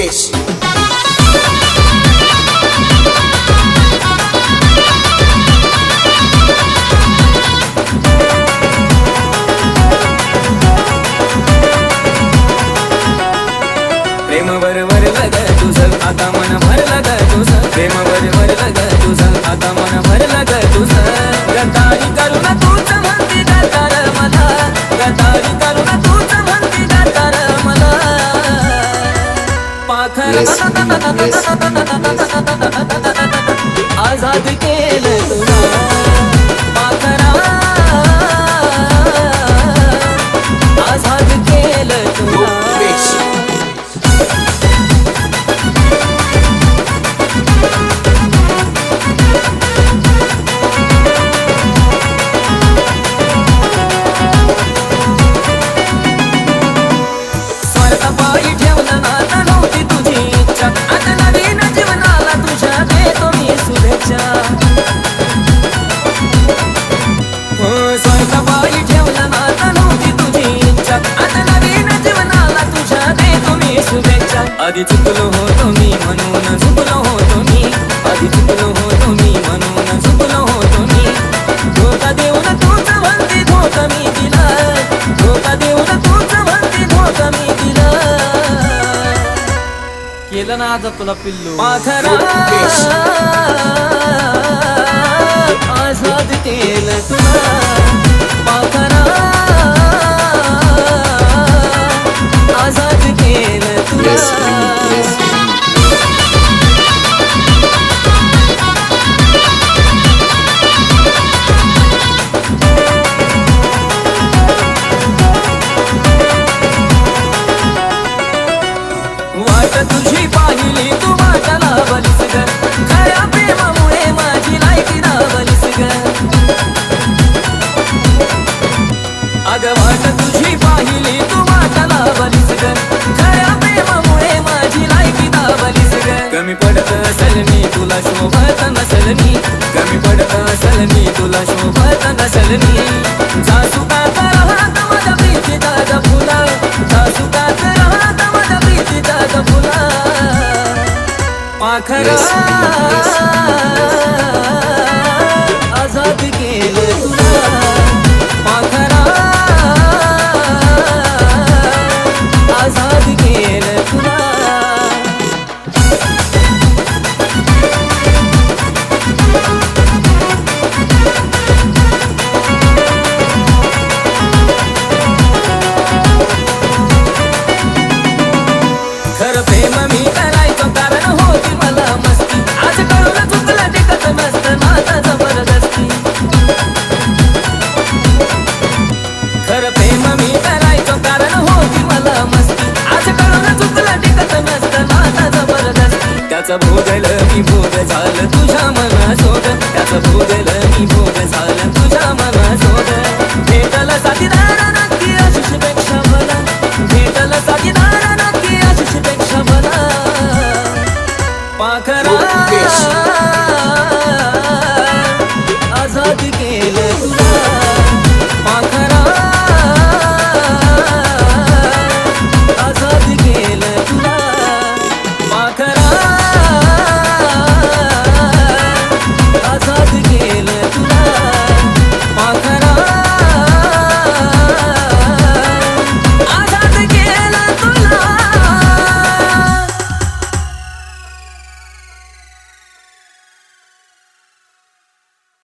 Beş. प्रेम बरोबर लग तुझं आता मन भरलं ग तुझं प्रेम बरोबर लग तुझं आता मन भरलं ग तुझं गदारी करून तूच म्हणती गदार मला गदारी करून तूच म्हणती गदार मला पाखर आजाद केलं तुला पाखरा आजाद केलं तुला Beş. पायी ठेवलं नाता नव्हती तुझी इच्छा आता नवीन जीवनाला तुझ्या देतो मी शुभेच्छा हो स्वतः पायी ठेवलं नाता नव्हती तुझी इच्छा आता नवीन जीवनाला तुझ्या देतो मी शुभेच्छा आधी चुकलो होतो मी म्हणून झुकलो होतो मी आधी चुकलो होतो मी म्हणून झुकलो होतो मी धोका देऊन तूच म्हणती धोका मी दिला धोका देऊन तूच म्हणती धोका मी दिला केलं ना आज तुला पिल्लू पाखरा आजाद केलं तुला पाखरा आजाद केलं तुला वाट तुझी पाहिली तू वाटा लावलीस ग खऱ्या प्रेमामुळे माझी लायकी लावलीस ग अग वाट तुझी पाहिली तू वाटा लावलीस ग खऱ्या प्रेमामुळे माझी लायकी लावलीस ग कमी पडत असल मी तुला शोभत नसल मी कमी पडत असल मी तुला शोभत नसल मी जासुकात राहत माझ्या प्रीतीचा ग फुला जासुकात राहत माझ्या प्रीतीचा ग फुला पाखरा आजाद केलं तुला पाखरा आजाद केलं तुला खरं प्रेम मी करायचो कारण होती मला मस्ती आज कळून चुकलं टिकत नसतं नाता जबरदस्ती खरं प्रेम मी करायचो कारण होती मला मस्ती आज कळून चुकलं टिकत नसतं नाता जबरदस्ती त्याचं भोगलं मी भोग झालं तुझ्या मनासोबत त्याचं भोगलं मी भोग झालं तुझ्या मनासोबत